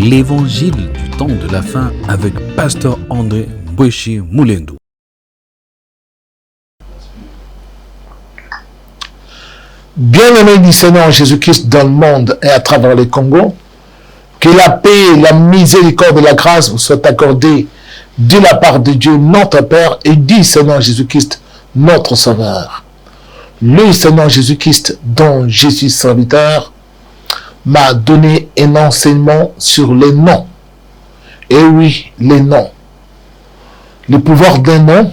l'évangile du temps de la fin avec Pasteur André Mbweshi Moulendo. Bien-aimés du Seigneur Jésus-Christ dans le monde et à travers les Congos, que la paix, la miséricorde et la grâce vous soient accordées de la part de Dieu, notre Père, et du Seigneur Jésus-Christ, notre Sauveur. Le Seigneur Jésus-Christ, dont je suis serviteur, m'a donné un enseignement sur les noms. Et oui, les noms. Le pouvoir d'un nom,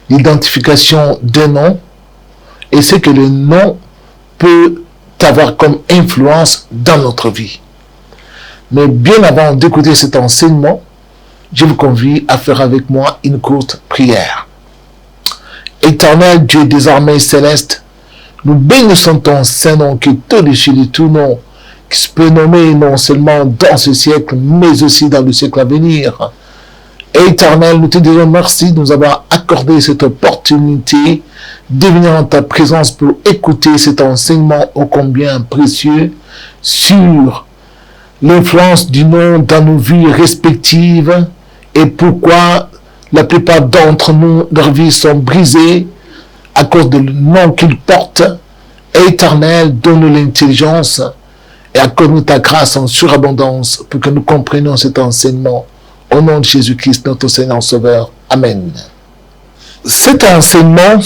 l'identification d'un nom, et ce que le nom peut avoir comme influence dans notre vie. Mais bien avant d'écouter cet enseignement, je vous convie à faire avec moi une courte prière. Éternel Dieu des armées célestes, nous bénissons ton Saint-Nom qui est au-dessus de tout nom, qui se peut nommer non seulement dans ce siècle, mais aussi dans le siècle à venir. Éternel, nous te disons merci de nous avoir accordé cette opportunité de venir en ta présence pour écouter cet enseignement ô combien précieux sur l'influence du nom dans nos vies respectives et pourquoi la plupart d'entre nous, leurs vies sont brisées à cause du nom qu'ils portent. Éternel, donne-nous l'intelligence et accorde-nous ta grâce en surabondance pour que nous comprenions cet enseignement. Au nom de Jésus-Christ, notre Seigneur Sauveur. Amen. Cet enseignement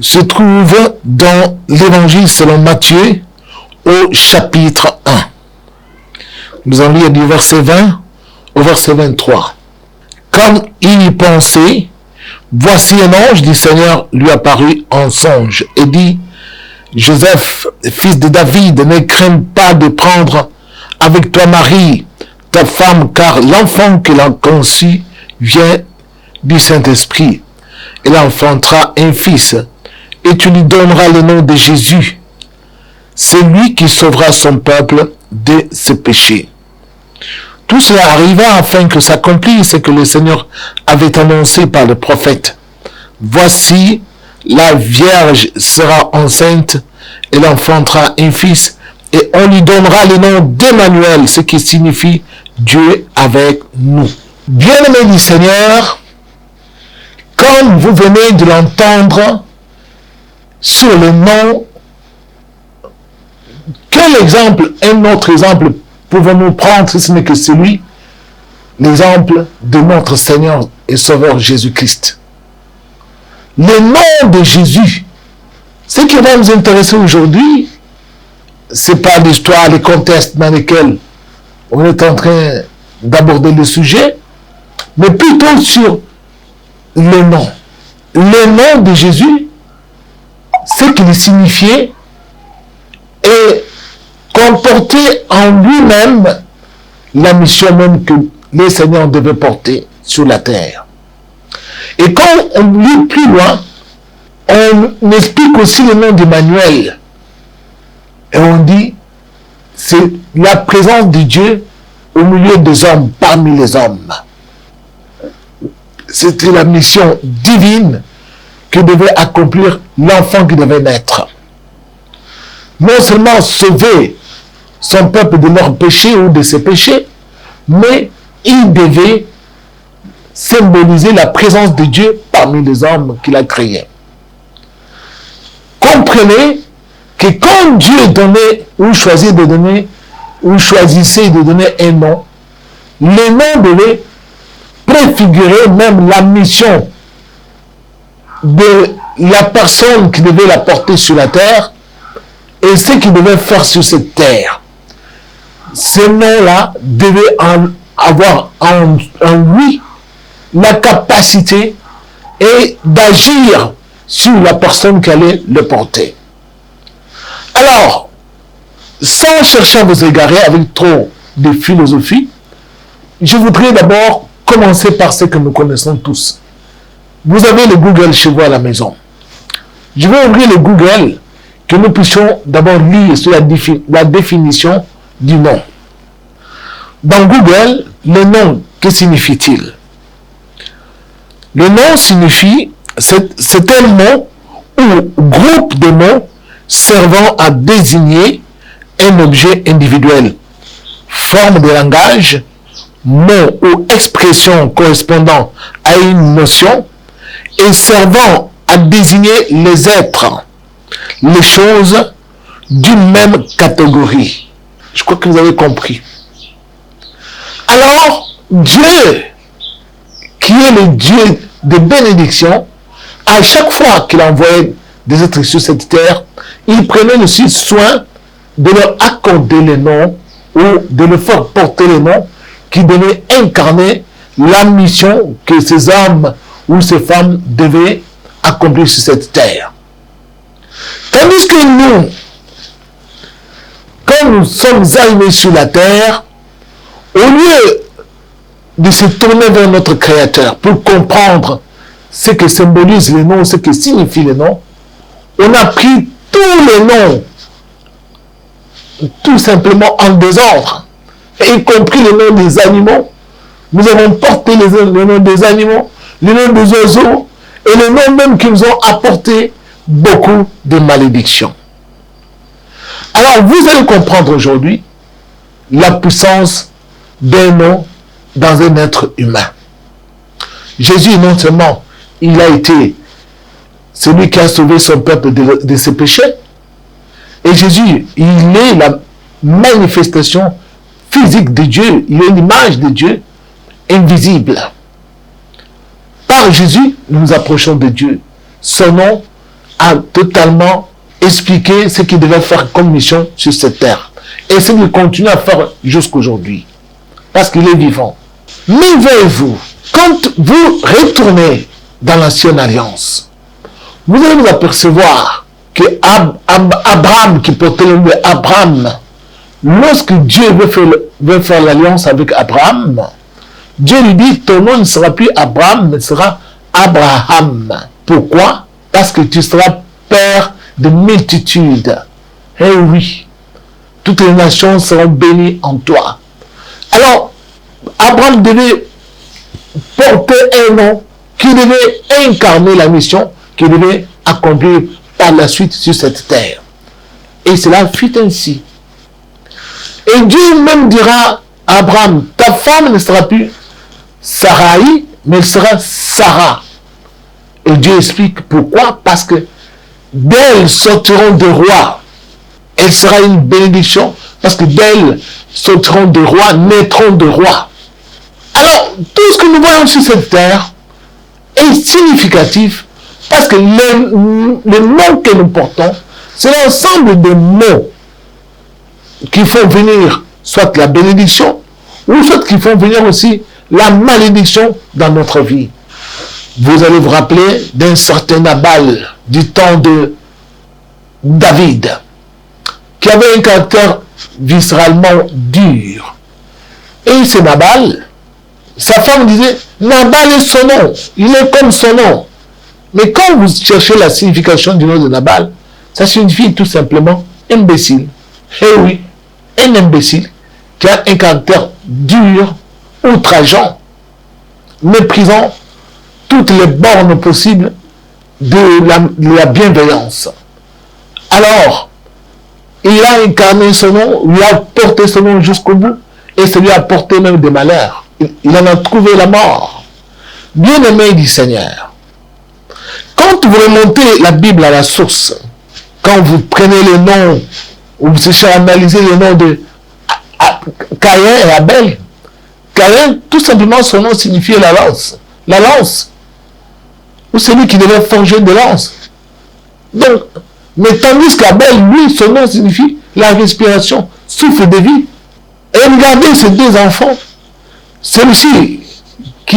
se trouve dans l'Évangile selon Matthieu au chapitre 1. Nous allons lire du verset 20 au verset 23. Comme il y pensait, voici un ange du Seigneur lui apparut en songe et dit, Joseph, fils de David, ne crains pas de prendre avec toi Marie, ta femme, car l'enfant qu'elle a conçu vient du Saint-Esprit. Elle enfantera un fils, et tu lui donneras le nom de Jésus. C'est lui qui sauvera son peuple de ses péchés. Tout cela arriva afin que s'accomplisse ce que le Seigneur avait annoncé par le prophète. Voici, la Vierge sera enceinte, elle enfantera un fils, et on lui donnera le nom d'Emmanuel, ce qui signifie Dieu avec nous. Bien-aimés du Seigneur, comme vous venez de l'entendre sur le nom, quel exemple, un autre exemple, pouvons-nous prendre, si ce n'est que celui, l'exemple de notre Seigneur et Sauveur Jésus-Christ. Le nom de Jésus, ce qui va nous intéresser aujourd'hui, ce n'est pas l'histoire, les contextes dans lesquels on est en train d'aborder le sujet, mais plutôt sur le nom. Le nom de Jésus, ce qu'il signifiait et comportait en lui-même la mission même que le Seigneur devait porter sur la terre. Et quand on lit plus loin, on explique aussi le nom d'Emmanuel. Et on dit, c'est la présence de Dieu au milieu des hommes, parmi les hommes. C'était la mission divine que devait accomplir l'enfant qui devait naître. Non seulement sauver son peuple de leurs péchés ou de ses péchés, mais il devait symboliser la présence de Dieu parmi les hommes qu'il a créés. Comprenez que quand Dieu donnait ou choisissait de donner un nom, le nom devait préfigurer même la mission de la personne qui devait la porter sur la terre et ce qu'il devait faire sur cette terre. Ce nom-là devait avoir en lui la capacité et d'agir sur la personne qui allait le porter. Alors, sans chercher à vous égarer avec trop de philosophie, je voudrais d'abord commencer par ce que nous connaissons tous. Vous avez le Google chez vous à la maison. Je vais ouvrir le Google, que nous puissions d'abord lire sur la définition du nom. Dans Google, le nom, que signifie-t-il? Le nom signifie, c'est un mot ou groupe de mots servant à désigner un objet individuel, forme de langage, mot ou expression correspondant à une notion et servant à désigner les êtres, les choses d'une même catégorie. Je crois que vous avez compris. Alors, Dieu, qui est le Dieu de bénédiction, à chaque fois qu'il envoyait des êtres sur cette terre, il prenait aussi soin de leur accorder les noms ou de leur faire porter les noms qui devaient incarner la mission que ces hommes ou ces femmes devaient accomplir sur cette terre. Tandis que nous, quand nous sommes arrivés sur la terre, au lieu de se tourner vers notre Créateur pour comprendre ce que symbolisent les noms, ce que signifient les noms, on a pris tous les noms tout simplement en désordre, y compris les noms des animaux. Nous avons porté les noms des animaux, les noms des oiseaux, et les noms même qui nous ont apporté beaucoup de malédictions. Alors, vous allez comprendre aujourd'hui la puissance d'un nom dans un être humain. Jésus, non seulement il a été celui qui a sauvé son peuple de ses péchés, et Jésus, il est la manifestation physique de Dieu, il est l'image de Dieu invisible. Par Jésus, nous nous approchons de Dieu. Son nom a totalement expliqué ce qu'il devait faire comme mission sur cette terre. Et ce qu'il continue à faire jusqu'aujourd'hui. Parce qu'il est vivant. Mais voyez-vous, quand vous retournez dans l'ancienne alliance, vous allez vous apercevoir que Abraham, qui portait le nom d'Abraham, lorsque Dieu veut faire l'alliance avec Abraham, Dieu lui dit, ton nom ne sera plus Abraham, mais sera Abraham. Pourquoi? Parce que tu seras père de multitudes. Eh oui, toutes les nations seront bénies en toi. Alors, Abraham devait porter un nom qui devait incarner la mission qu'il devait accomplir par la suite sur cette terre. Et cela fut ainsi. Et Dieu même dira à Abraham, ta femme ne sera plus Sarai, mais elle sera Sarah. Et Dieu explique pourquoi. Parce que d'elle sortiront des rois. Elle sera une bénédiction. Parce que d'elle sortiront des rois, naîtront des rois. Alors, tout ce que nous voyons sur cette terre est significatif. Parce que les mots que nous portons, c'est l'ensemble des mots qui font venir soit la bénédiction, ou soit qui font venir aussi la malédiction dans notre vie. Vous allez vous rappeler d'un certain Nabal du temps de David, qui avait un caractère viscéralement dur. Et ce Nabal, sa femme disait, Nabal est son nom, il est comme son nom. Mais quand vous cherchez la signification du nom de Nabal, ça signifie tout simplement imbécile. Eh oui, un imbécile qui a un caractère dur, outrageant, méprisant toutes les bornes possibles de la bienveillance. Alors, il a incarné ce nom, lui a porté ce nom jusqu'au bout, et ça lui a apporté même des malheurs. Il en a trouvé la mort. Bien-aimé du Seigneur, quand vous remontez la Bible à la source, quand vous prenez les noms, ou vous cherchez à analyser les noms de Caïn et Abel, Caïn, tout simplement, son nom signifiait la lance. La lance. Ou celui qui devait forger des lances. Donc, mais tandis qu'Abel, lui, son nom signifie la respiration, souffle de vie. Et regardez ces deux enfants. Celui-ci, qui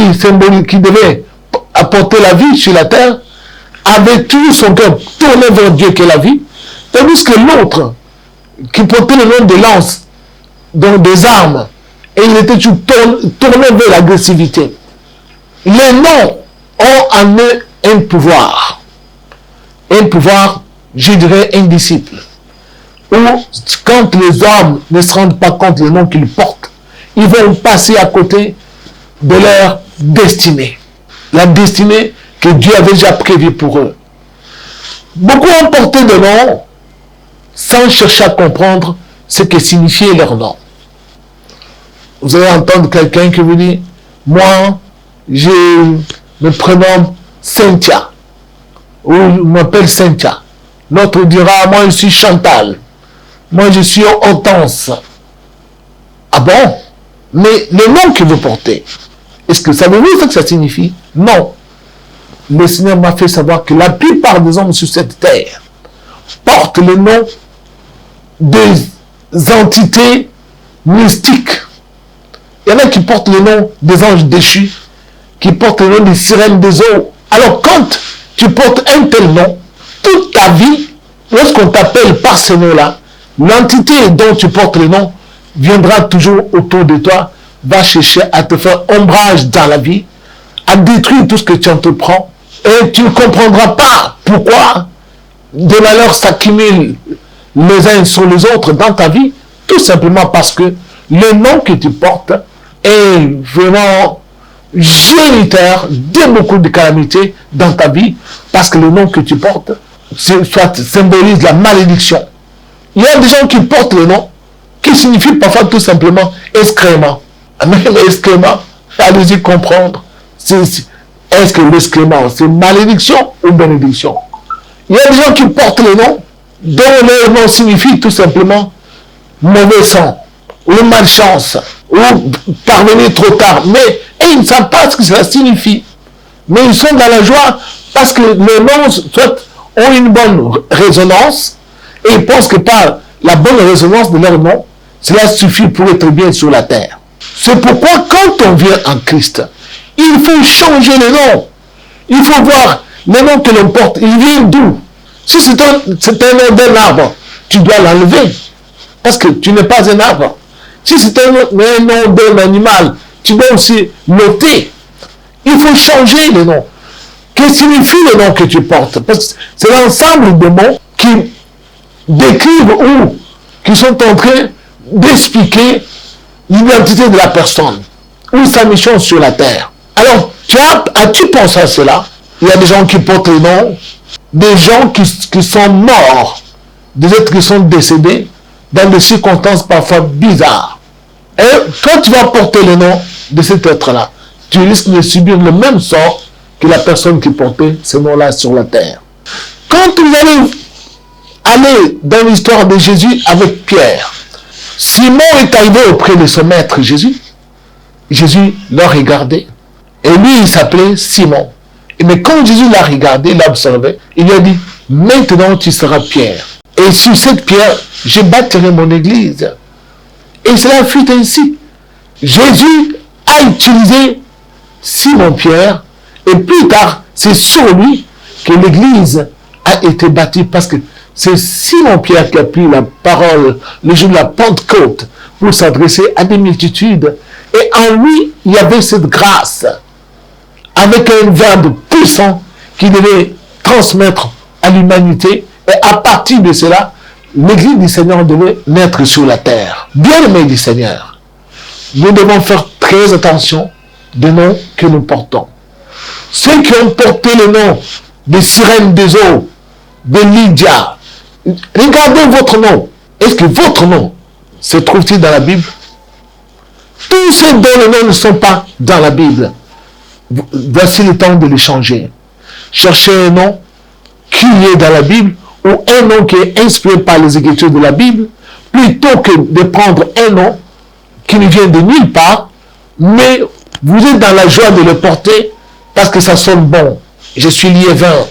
devait apporter la vie sur la terre, avait tout son cœur tourné vers Dieu qui est la vie. Tandis que l'autre, qui portait le nom de lance, donc des armes, et il était toujours tourné vers l'agressivité. Les noms ont en eux un pouvoir. Un pouvoir, je dirais, indicible. Ou quand les hommes ne se rendent pas compte des noms qu'ils portent, ils vont passer à côté de leur destinée. La destinée que Dieu avait déjà prévue pour eux. Beaucoup ont porté des noms sans chercher à comprendre ce que signifiait leur nom. vous allez entendre quelqu'un qui vous dit, moi, je me prénomme Cynthia, ou je m'appelle Cynthia. L'autre dira, moi je suis Chantal, moi je suis Hortense. Ah bon? Mais le nom que vous portez, est-ce que savez-vous ce que ça signifie? Non. Le Seigneur m'a fait savoir que la plupart des hommes sur cette terre portent le nom des entités mystiques. Il y en a qui portent le nom des anges déchus, qui portent le nom des sirènes des eaux. Alors quand tu portes un tel nom, toute ta vie, lorsqu'on t'appelle par ce nom-là, l'entité dont tu portes le nom viendra toujours autour de toi, va chercher à te faire ombrage dans la vie, à détruire tout ce que tu entreprends, et tu ne comprendras pas pourquoi des malheurs s'accumulent les uns sur les autres dans ta vie, tout simplement parce que le nom que tu portes est vraiment géniteur de beaucoup de calamités dans ta vie, parce que le nom que tu portes soit symbolise la malédiction. Il y a des gens qui portent le nom qui signifie parfois tout simplement excrément. Même excrément, allez-y comprendre. Est-ce que l'excrément, c'est malédiction ou bénédiction? Il y a des gens qui portent le nom dont leur nom signifie tout simplement mauvais sang, ou malchance, ou parvenir trop tard. Mais ils ne savent pas ce que cela signifie. Mais ils sont dans la joie parce que les noms soit ont une bonne résonance et ils pensent que par la bonne résonance de leur nom, cela suffit pour être bien sur la terre. C'est pourquoi quand on vient en Christ, il faut changer les noms. Il faut voir les noms que l'on porte, ils viennent d'où? Si c'est un nom d'un arbre, tu dois l'enlever parce que tu n'es pas un arbre. Si c'est un nom d'un animal, tu dois aussi noter. Il faut changer les noms. Que signifie le nom que tu portes? Parce que c'est l'ensemble de mots qui décrivent ou qui sont en train d'expliquer l'identité de la personne ou sa mission sur la terre. Alors, as-tu pensé à cela? Il y a des gens qui portent le nom, des gens qui sont morts, des êtres qui sont décédés dans des circonstances parfois bizarres. Et quand tu vas porter le nom de cet être-là, tu risques de subir le même sort que la personne qui portait ce nom-là sur la terre. Quand vous allez aller dans l'histoire de Jésus avec Pierre, Simon est arrivé auprès de son maître Jésus. Jésus l'a regardé. Et lui, il s'appelait Simon. Mais quand Jésus l'a regardé, l'a observé, il lui a dit, maintenant tu seras Pierre. Et sur cette pierre, je bâtirai mon église. Et cela fut ainsi. Jésus a utilisé Simon-Pierre, et plus tard, c'est sur lui que l'église a été bâtie, parce que c'est Simon-Pierre qui a pris la parole le jour de la Pentecôte pour s'adresser à des multitudes. Et en lui, il y avait cette grâce, avec un verbe puissant qui devait transmettre à l'humanité. Et à partir de cela, l'église du Seigneur devait naître sur la terre. Bien-aimés du Seigneur, nous devons faire très attention des noms que nous portons. Ceux qui ont porté le nom des sirènes des eaux, de Lydia, regardez votre nom. Est-ce que votre nom se trouve-t-il dans la Bible? Tous ceux dont les noms ne sont pas dans la Bible, voici le temps de les changer. Cherchez un nom qui est dans la Bible ou un nom qui est inspiré par les Écritures de la Bible, plutôt que de prendre un nom qui ne vient de nulle part, mais vous êtes dans la joie de le porter parce que ça sonne bon. Je suis Liévin,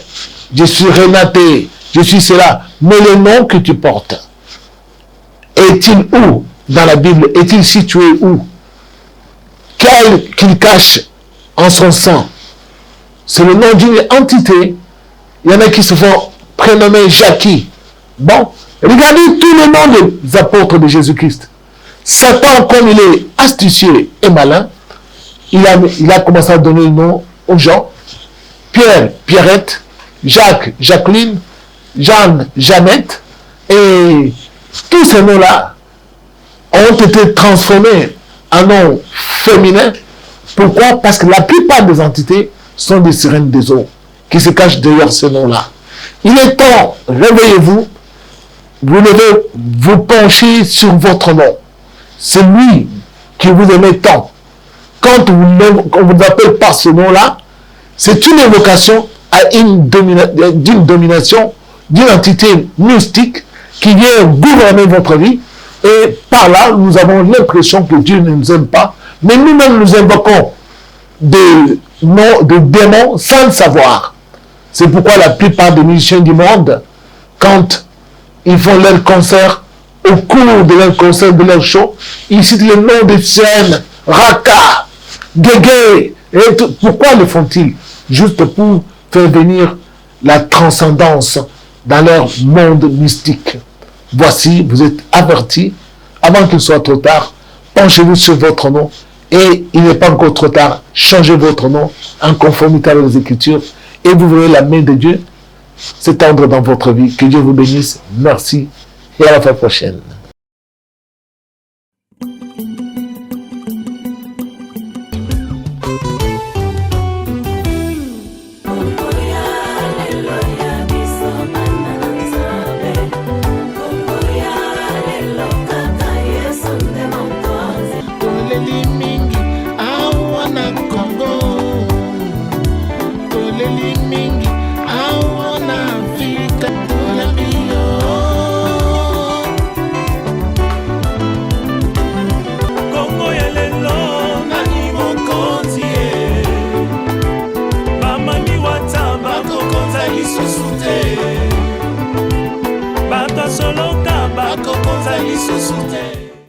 je suis Renaté, je suis cela. Mais le nom que tu portes, est-il où dans la Bible? Est-il situé où? Qu'il cache en son sang? C'est le nom d'une entité. Il y en a qui se font prénommer Jackie. Bon, regardez tous les noms des apôtres de Jésus-Christ. Satan, comme il est astucieux et malin, il a commencé à donner le nom aux gens. Pierre, Pierrette, Jacques, Jacqueline, Jeanne, Jeannette. Et tous ces noms-là ont été transformés en noms féminins. Pourquoi? Parce que la plupart des entités sont des sirènes des eaux qui se cachent derrière ce nom-là. Il est temps, réveillez-vous, vous devez vous pencher sur votre nom. C'est lui qui vous aimez tant. Quand on vous appelle par ce nom-là, c'est une évocation d'une domination, d'une entité mystique qui vient gouverner votre vie. Et par là, nous avons l'impression que Dieu ne nous aime pas. Mais nous-mêmes, nous invoquons des noms de démons sans le savoir. C'est pourquoi la plupart des musiciens du monde, quand ils font leur concert, au cours de leur concert, de leur show, ils citent le nom des scènes, Raka, Gégé. Et tout. Pourquoi le font-ils? Juste pour faire venir la transcendance dans leur monde mystique. Voici, vous êtes avertis, avant qu'il soit trop tard, penchez-vous sur votre nom, et il n'est pas encore trop tard, changez votre nom en conformité avec les Écritures, et vous verrez la main de Dieu s'étendre dans votre vie. Que Dieu vous bénisse. Merci, et à la fois prochaine. Bato soloka bakokonza lisusu te.